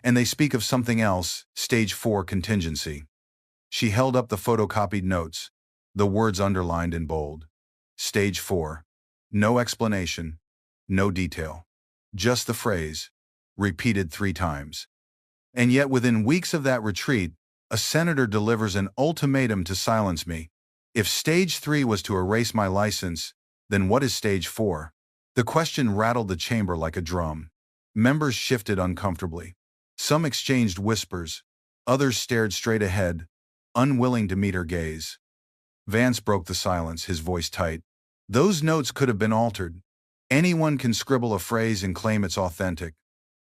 And they speak of something else, Stage 4 contingency. She held up the photocopied notes, the words underlined in bold. Stage 4. No explanation, no detail. Just the phrase, repeated 3 times. And yet within weeks of that retreat, a senator delivers an ultimatum to silence me. If Stage 3 was to erase my license, then what is Stage 4? The question rattled the chamber like a drum. Members shifted uncomfortably. Some exchanged whispers. Others stared straight ahead, unwilling to meet her gaze. Vance broke the silence, his voice tight. Those notes could have been altered. Anyone can scribble a phrase and claim it's authentic.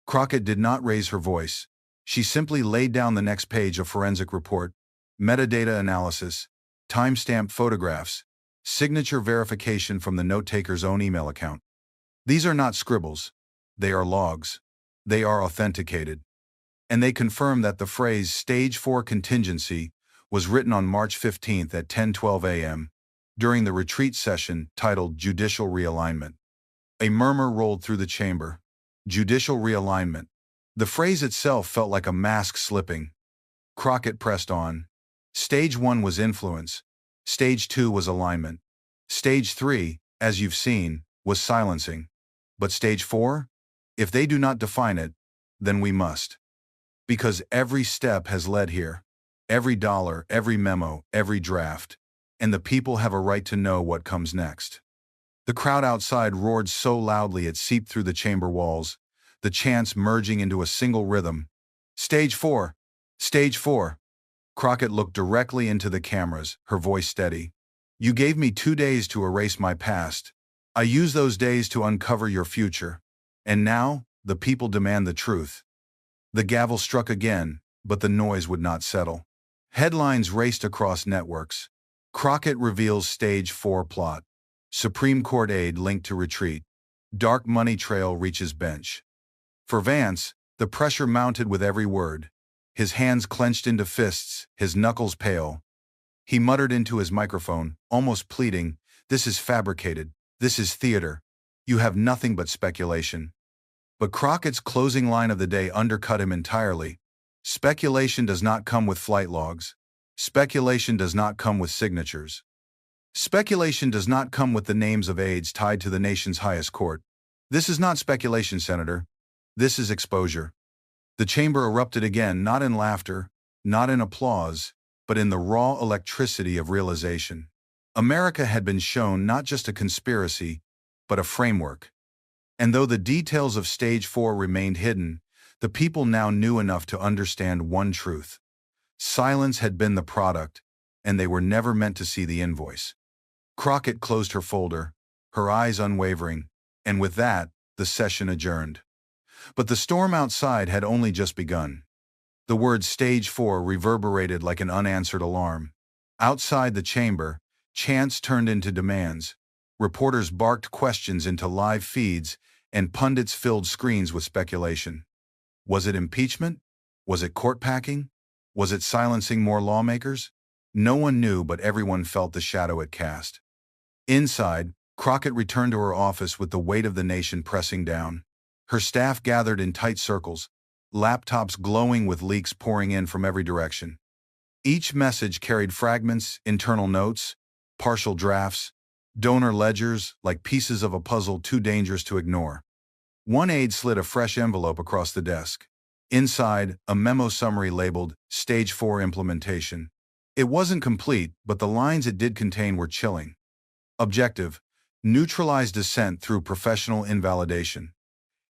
Crockett did not raise her voice. She simply laid down the next page of forensic report, metadata analysis, timestamped photographs, signature verification from the note-taker's own email account. These are not scribbles. They are logs. They are authenticated. And they confirm that the phrase Stage 4 contingency was written on March 15th at 10:12 a.m. during the retreat session titled Judicial Realignment. A murmur rolled through the chamber. Judicial realignment. The phrase itself felt like a mask slipping. Crockett pressed on. Stage 1 was influence. Stage 2 was alignment. Stage 3, as you've seen, was silencing. But Stage 4? If they do not define it, then we must. Because every step has led here. Every dollar, every memo, every draft. And the people have a right to know what comes next. The crowd outside roared so loudly it seeped through the chamber walls, the chants merging into a single rhythm. Stage 4! Stage 4! Crockett looked directly into the cameras, her voice steady. You gave me 2 days to erase my past. I used those days to uncover your future. And now, the people demand the truth. The gavel struck again, but the noise would not settle. Headlines raced across networks. Crockett reveals Stage 4 plot. Supreme Court aide linked to retreat. Dark money trail reaches bench. For Vance, the pressure mounted with every word. His hands clenched into fists, his knuckles pale. He muttered into his microphone, almost pleading, "This is fabricated. This is theater. You have nothing but speculation." But Crockett's closing line of the day undercut him entirely. Speculation does not come with flight logs. Speculation does not come with signatures. Speculation does not come with the names of aides tied to the nation's highest court. This is not speculation, Senator. This is exposure. The chamber erupted again, not in laughter, not in applause, but in the raw electricity of realization. America had been shown not just a conspiracy, but a framework. And though the details of Stage 4 remained hidden, the people now knew enough to understand one truth. Silence had been the product, and they were never meant to see the invoice. Crockett closed her folder, her eyes unwavering, and with that, the session adjourned. But the storm outside had only just begun. The word Stage 4 reverberated like an unanswered alarm. Outside the chamber, chants turned into demands. Reporters barked questions into live feeds, and pundits filled screens with speculation. Was it impeachment? Was it court packing? Was it silencing more lawmakers? No one knew, but everyone felt the shadow it cast. Inside, Crockett returned to her office with the weight of the nation pressing down. Her staff gathered in tight circles, laptops glowing with leaks pouring in from every direction. Each message carried fragments, internal notes, partial drafts, donor ledgers, like pieces of a puzzle too dangerous to ignore. One aide slid a fresh envelope across the desk. Inside, a memo summary labeled Stage 4 Implementation. It wasn't complete, but the lines it did contain were chilling. Objective: neutralize dissent through professional invalidation.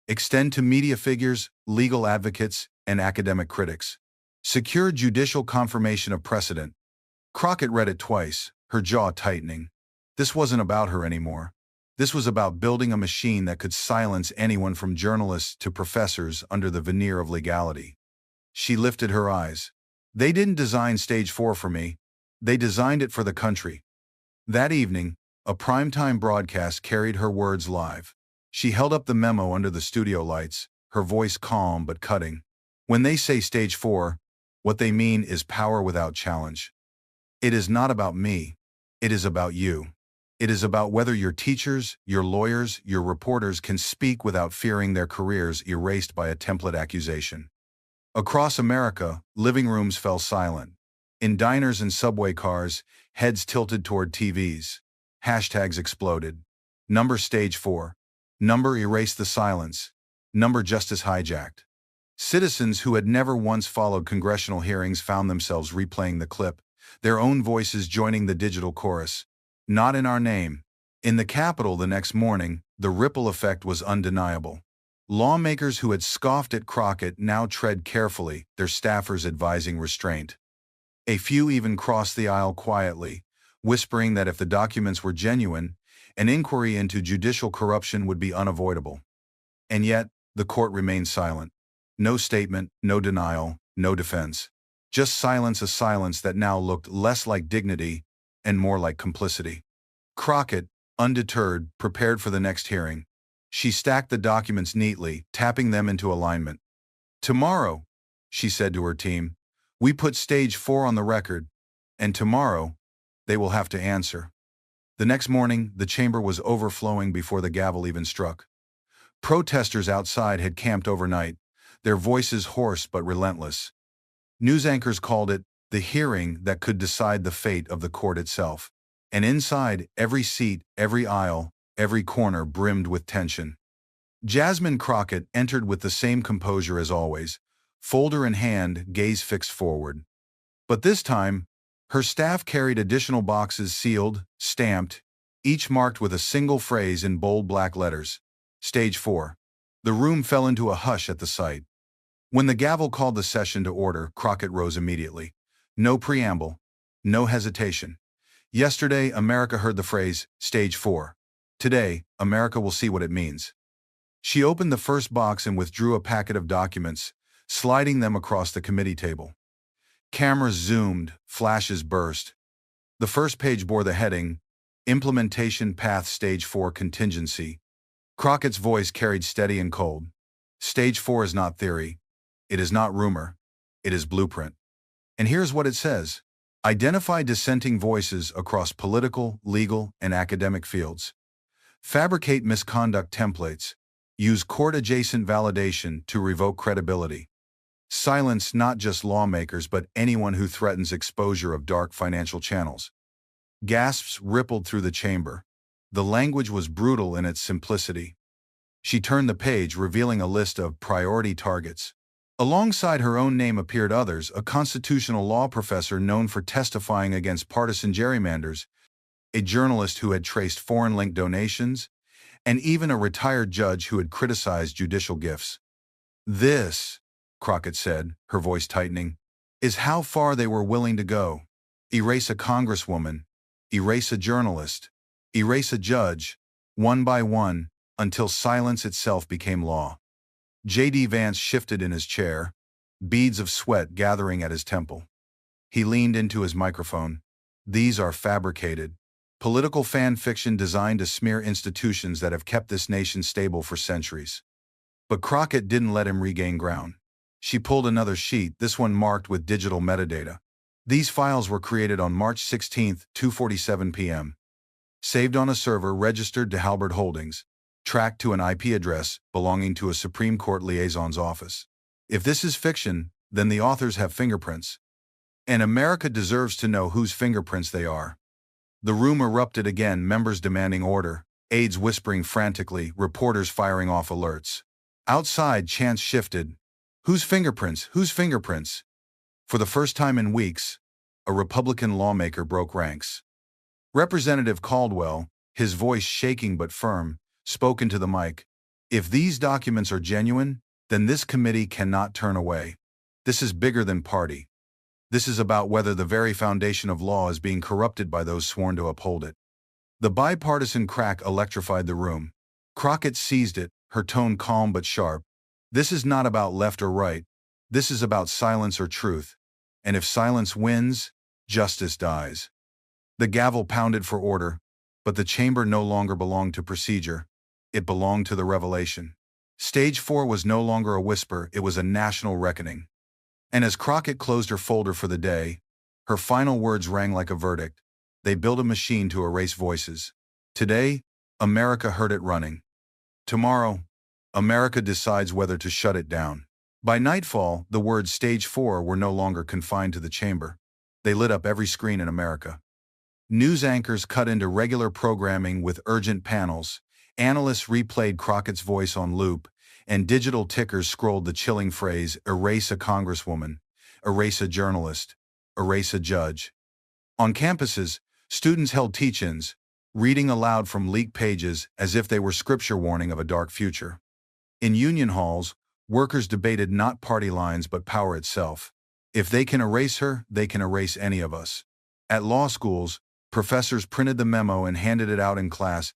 Extend to media figures, legal advocates, and academic critics. Secure judicial confirmation of precedent. Crockett read it twice, her jaw tightening. This wasn't about her anymore. This was about building a machine that could silence anyone from journalists to professors under the veneer of legality. She lifted her eyes. They didn't design Stage 4 for me. They designed it for the country. That evening, A primetime broadcast carried her words live. She held up the memo under the studio lights, her voice calm but cutting. When they say stage 4, what they mean is power without challenge. It is not about me. It is about you. It is about whether your teachers, your lawyers, your reporters can speak without fearing their careers erased by a template accusation. Across America, living rooms fell silent. In diners and subway cars, heads tilted toward TVs. Hashtags exploded. Number stage 4. Number erase the silence. Number justice hijacked. Citizens who had never once followed congressional hearings found themselves replaying the clip, their own voices joining the digital chorus. Not in our name. In the Capitol the next morning, the ripple effect was undeniable. Lawmakers who had scoffed at Crockett now tread carefully, their staffers advising restraint. A few even crossed the aisle quietly, whispering that if the documents were genuine, an inquiry into judicial corruption would be unavoidable. And yet, the court remained silent. No statement, no denial, no defense. Just silence, a silence that now looked less like dignity and more like complicity. Crockett, undeterred, prepared for the next hearing. She stacked the documents neatly, tapping them into alignment. "Tomorrow," she said to her team, "we put stage 4 on the record, and tomorrow, they will have to answer." The next morning, the chamber was overflowing before the gavel even struck. Protesters outside had camped overnight, their voices hoarse but relentless. News anchors called it the hearing that could decide the fate of the court itself. And inside, every seat, every aisle, every corner brimmed with tension. Jasmine Crockett entered with the same composure as always, folder in hand, gaze fixed forward. But this time, her staff carried additional boxes sealed, stamped, each marked with a single phrase in bold black letters. Stage 4. The room fell into a hush at the sight. When the gavel called the session to order, Crockett rose immediately. No preamble, no hesitation. Yesterday, America heard the phrase, Stage 4. Today, America will see what it means. She opened the first box and withdrew a packet of documents, sliding them across the committee table. Cameras zoomed, flashes burst. The first page bore the heading, Implementation Path Stage 4 Contingency. Crockett's voice carried steady and cold. Stage 4 is not theory. It is not rumor. It is blueprint. And here's what it says. Identify dissenting voices across political, legal, and academic fields. Fabricate misconduct templates. Use court-adjacent validation to revoke credibility. Silence not just lawmakers but anyone who threatens exposure of dark financial channels. Gasps rippled through the chamber. The language was brutal in its simplicity. She turned the page, revealing a list of priority targets. Alongside her own name appeared others, a constitutional law professor known for testifying against partisan gerrymanders, a journalist who had traced foreign-linked donations, and even a retired judge who had criticized judicial gifts. This, Crockett said, her voice tightening, is how far they were willing to go. Erase a congresswoman, erase a journalist, erase a judge, one by one, until silence itself became law. J.D. Vance shifted in his chair, beads of sweat gathering at his temple. He leaned into his microphone. These are fabricated, political fan fiction designed to smear institutions that have kept this nation stable for centuries. But Crockett didn't let him regain ground. She pulled another sheet, this one marked with digital metadata. These files were created on March 16, 2:47 p.m. Saved on a server registered to Halbert Holdings, tracked to an IP address belonging to a Supreme Court liaison's office. If this is fiction, then the authors have fingerprints. And America deserves to know whose fingerprints they are. The room erupted again, members demanding order, aides whispering frantically, reporters firing off alerts. Outside, chants shifted. Whose fingerprints? Whose fingerprints? For the first time in weeks, a Republican lawmaker broke ranks. Representative Caldwell, his voice shaking but firm, spoke into the mic. If these documents are genuine, then this committee cannot turn away. This is bigger than party. This is about whether the very foundation of law is being corrupted by those sworn to uphold it. The bipartisan crack electrified the room. Crockett seized it, her tone calm but sharp. This is not about left or right. This is about silence or truth. And if silence wins, justice dies. The gavel pounded for order. But the chamber no longer belonged to procedure. It belonged to the revelation. Stage 4 was no longer a whisper, it was a national reckoning. And as Crockett closed her folder for the day, her final words rang like a verdict. They built a machine to erase voices. Today, America heard it running. Tomorrow, America decides whether to shut it down. By nightfall, the words Stage 4 were no longer confined to the chamber. They lit up every screen in America. News anchors cut into regular programming with urgent panels, analysts replayed Crockett's voice on loop, and digital tickers scrolled the chilling phrase, "Erase a congresswoman," "Erase a journalist," "Erase a judge." On campuses, students held teach-ins, reading aloud from leaked pages as if they were scripture warning of a dark future. In union halls, workers debated not party lines but power itself. If they can erase her, they can erase any of us. At law schools, professors printed the memo and handed it out in class,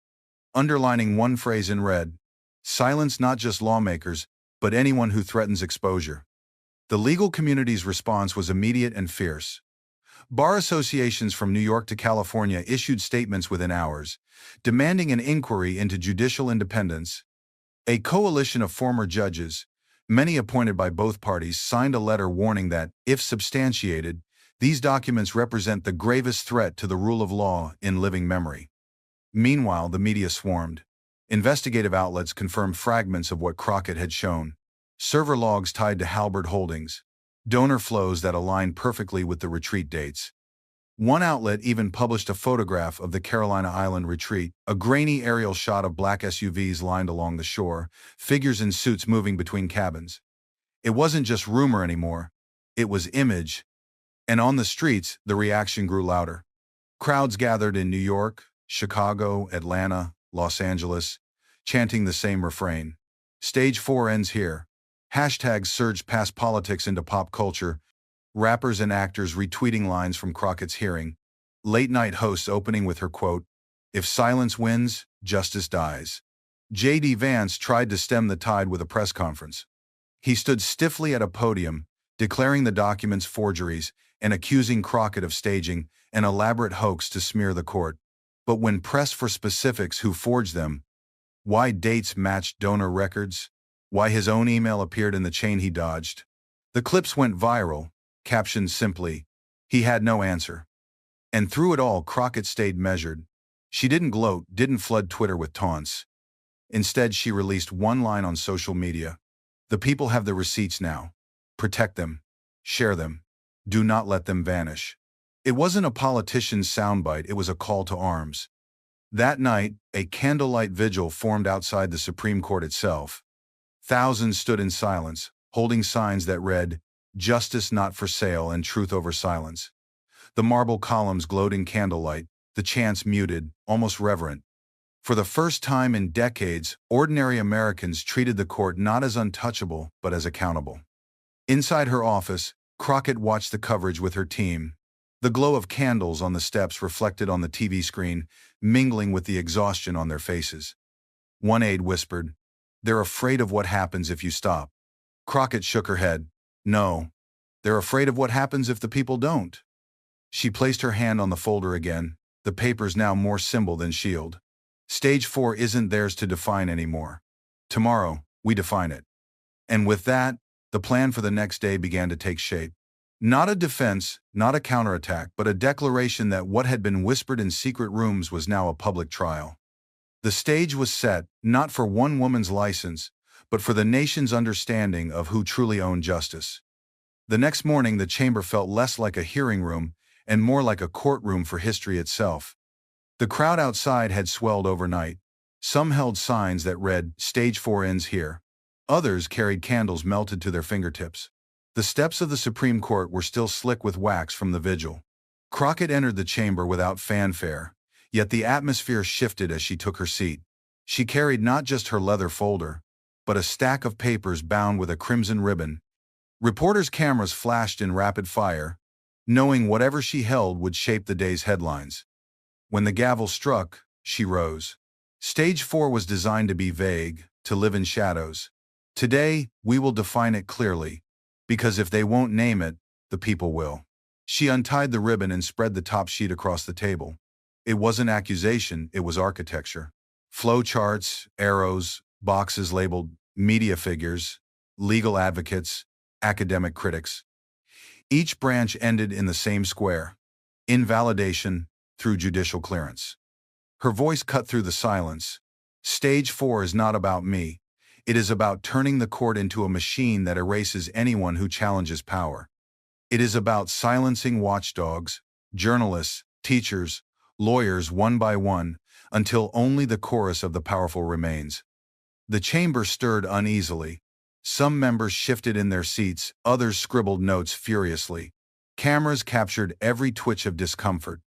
underlining one phrase in red: silence not just lawmakers, but anyone who threatens exposure. The legal community's response was immediate and fierce. Bar associations from New York to California issued statements within hours, demanding an inquiry into judicial independence. A coalition of former judges, many appointed by both parties, signed a letter warning that, if substantiated, these documents represent the gravest threat to the rule of law in living memory. Meanwhile, the media swarmed. Investigative outlets confirmed fragments of what Crockett had shown. Server logs tied to Halbert Holdings. Donor flows that aligned perfectly with the retreat dates. One outlet even published a photograph of the Carolina Island retreat, a grainy aerial shot of black SUVs lined along the shore, figures in suits moving between cabins. It wasn't just rumor anymore. It was image. And on the streets, the reaction grew louder. Crowds gathered in New York, Chicago, Atlanta, Los Angeles, chanting the same refrain. Stage 4 ends here. Hashtags surged past politics into pop culture, rappers and actors retweeting lines from Crockett's hearing, late-night hosts opening with her quote, "If silence wins, justice dies." J.D. Vance tried to stem the tide with a press conference. He stood stiffly at a podium, declaring the documents forgeries and accusing Crockett of staging an elaborate hoax to smear the court. But when pressed for specifics who forged them, why dates matched donor records, why his own email appeared in the chain he dodged, the clips went viral, captioned simply, "He had no answer." And through it all, Crockett stayed measured. She didn't gloat, didn't flood Twitter with taunts. Instead, she released one line on social media: "The people have the receipts now. Protect them. Share them. Do not let them vanish." It wasn't a politician's soundbite, it was a call to arms. That night, a candlelight vigil formed outside the Supreme Court itself. Thousands stood in silence, holding signs that read, "Justice not for sale and truth over silence." The marble columns glowed in candlelight, the chants muted, almost reverent. For the first time in decades, ordinary Americans treated the court not as untouchable, but as accountable. Inside her office, Crockett watched the coverage with her team. The glow of candles on the steps reflected on the TV screen, mingling with the exhaustion on their faces. One aide whispered, "They're afraid of what happens if you stop." Crockett shook her head. "No, they're afraid of what happens if the people don't." She placed her hand on the folder again, the papers now more symbol than shield. Stage 4 isn't theirs to define anymore. Tomorrow, we define it. And with that, the plan for the next day began to take shape. Not a defense, not a counterattack, but a declaration that what had been whispered in secret rooms was now a public trial. The stage was set, not for one woman's license, but for the nation's understanding of who truly owned justice. The next morning, the chamber felt less like a hearing room and more like a courtroom for history itself. The crowd outside had swelled overnight. Some held signs that read, "Stage 4 ends here." Others carried candles melted to their fingertips. The steps of the Supreme Court were still slick with wax from the vigil. Crockett entered the chamber without fanfare, yet the atmosphere shifted as she took her seat. She carried not just her leather folder, but a stack of papers bound with a crimson ribbon. Reporters' cameras flashed in rapid fire, knowing whatever she held would shape the day's headlines. When the gavel struck, she rose. Stage 4 was designed to be vague, to live in shadows. Today, we will define it clearly, because if they won't name it, the people will. She untied the ribbon and spread the top sheet across the table. It wasn't accusation, it was architecture. Flowcharts, arrows, boxes labeled media figures, legal advocates, academic critics. Each branch ended in the same square: invalidation through judicial clearance. Her voice cut through the silence. Stage 4 is not about me. It is about turning the court into a machine that erases anyone who challenges power. It is about silencing watchdogs, journalists, teachers, lawyers one by one, until only the chorus of the powerful remains. The chamber stirred uneasily. Some members shifted in their seats, others scribbled notes furiously. Cameras captured every twitch of discomfort.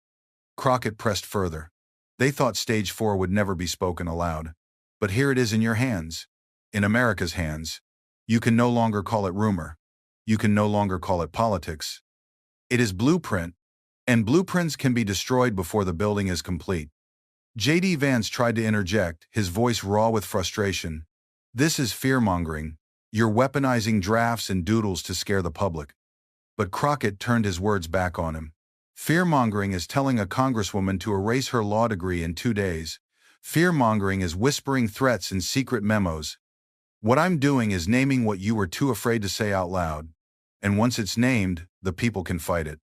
Crockett pressed further. They thought Stage 4 would never be spoken aloud. But here it is in your hands. In America's hands. You can no longer call it rumor. You can no longer call it politics. It is blueprint, and blueprints can be destroyed before the building is complete. J.D. Vance tried to interject, his voice raw with frustration. This is fear-mongering. You're weaponizing drafts and doodles to scare the public. But Crockett turned his words back on him. Fear-mongering is telling a congresswoman to erase her law degree in 2 days. Fear-mongering is whispering threats in secret memos. What I'm doing is naming what you were too afraid to say out loud. And once it's named, the people can fight it.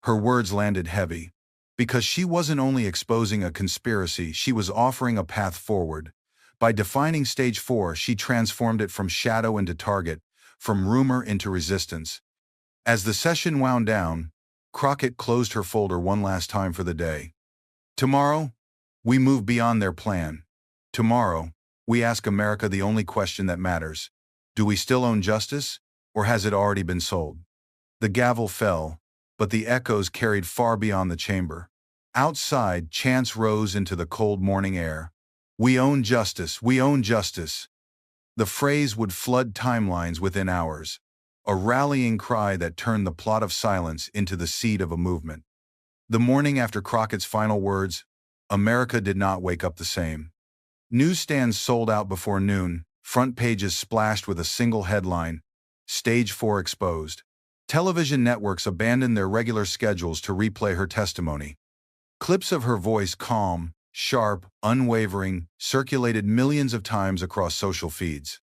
Her words landed heavy. Because she wasn't only exposing a conspiracy, she was offering a path forward. By defining Stage 4, she transformed it from shadow into target, from rumor into resistance. As the session wound down, Crockett closed her folder one last time for the day. Tomorrow, we move beyond their plan. Tomorrow, we ask America the only question that matters. Do we still own justice, or has it already been sold? The gavel fell, but the echoes carried far beyond the chamber. Outside, chants rose into the cold morning air. We own justice, we own justice. The phrase would flood timelines within hours, a rallying cry that turned the plot of silence into the seed of a movement. The morning after Crockett's final words, America did not wake up the same. Newsstands sold out before noon, front pages splashed with a single headline, Stage 4 exposed. Television networks abandoned their regular schedules to replay her testimony. Clips of her voice, calm, sharp, unwavering, circulated millions of times across social feeds.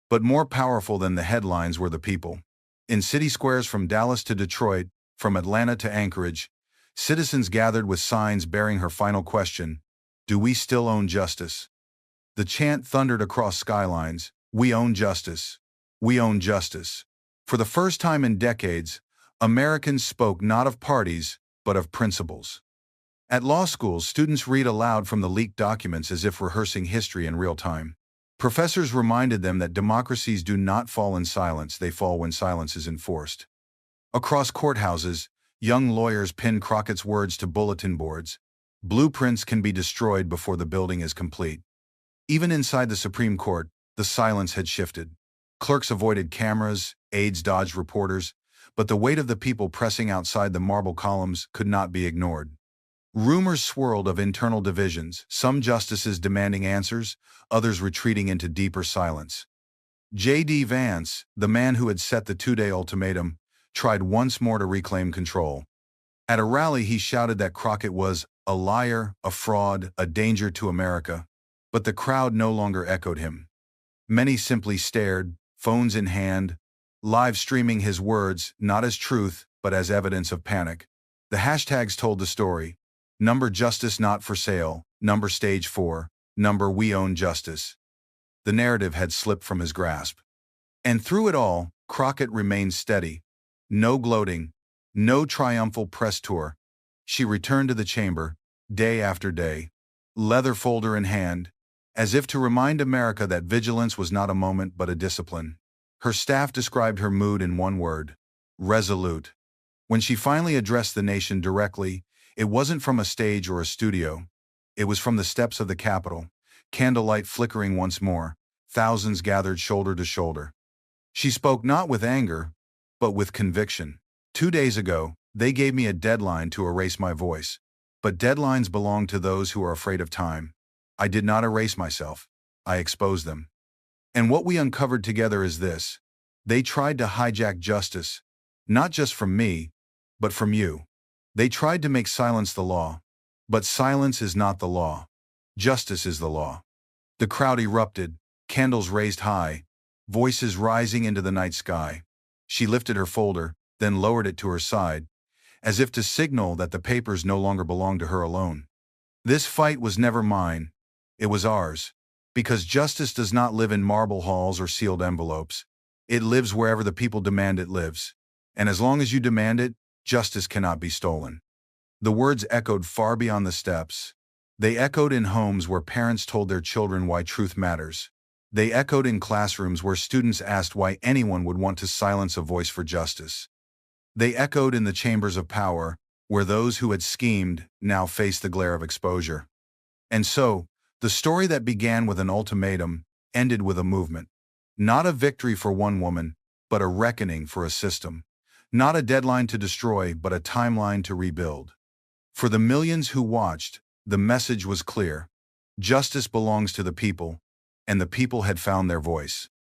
But more powerful than the headlines were the people. In city squares from Dallas to Detroit, from Atlanta to Anchorage, citizens gathered with signs bearing her final question, do we still own justice? The chant thundered across skylines, we own justice. We own justice. For the first time in decades, Americans spoke not of parties, but of principles. At law schools, students read aloud from the leaked documents as if rehearsing history in real time. Professors reminded them that democracies do not fall in silence, they fall when silence is enforced. Across courthouses, young lawyers pinned Crockett's words to bulletin boards. Blueprints can be destroyed before the building is complete. Even inside the Supreme Court, the silence had shifted. Clerks avoided cameras, aides dodged reporters, but the weight of the people pressing outside the marble columns could not be ignored. Rumors swirled of internal divisions, some justices demanding answers, others retreating into deeper silence. J.D. Vance, the man who had set the 2-day ultimatum, tried once more to reclaim control. At a rally, he shouted that Crockett was a liar, a fraud, a danger to America, but the crowd no longer echoed him. Many simply stared, phones in hand, live streaming his words not as truth, but as evidence of panic. The hashtags told the story. Number justice not for sale, number Stage 4, number we own justice. The narrative had slipped from his grasp. And through it all, Crockett remained steady. No gloating, no triumphal press tour. She returned to the chamber, day after day, leather folder in hand, as if to remind America that vigilance was not a moment but a discipline. Her staff described her mood in one word: resolute. When she finally addressed the nation directly, it wasn't from a stage or a studio. It was from the steps of the Capitol, candlelight flickering once more, thousands gathered shoulder to shoulder. She spoke not with anger, but with conviction. 2 days ago, they gave me a deadline to erase my voice. But deadlines belong to those who are afraid of time. I did not erase myself. I exposed them. And what we uncovered together is this. They tried to hijack justice, not just from me, but from you. They tried to make silence the law. But silence is not the law. Justice is the law. The crowd erupted, candles raised high, voices rising into the night sky. She lifted her folder, then lowered it to her side, as if to signal that the papers no longer belonged to her alone. This fight was never mine. It was ours. Because justice does not live in marble halls or sealed envelopes. It lives wherever the people demand it lives. And as long as you demand it, justice cannot be stolen. The words echoed far beyond the steps. They echoed in homes where parents told their children why truth matters. They echoed in classrooms where students asked why anyone would want to silence a voice for justice. They echoed in the chambers of power, where those who had schemed now faced the glare of exposure. And so, the story that began with an ultimatum ended with a movement. Not a victory for one woman, but a reckoning for a system. Not a deadline to destroy, but a timeline to rebuild. For the millions who watched, the message was clear. Justice belongs to the people, and the people had found their voice.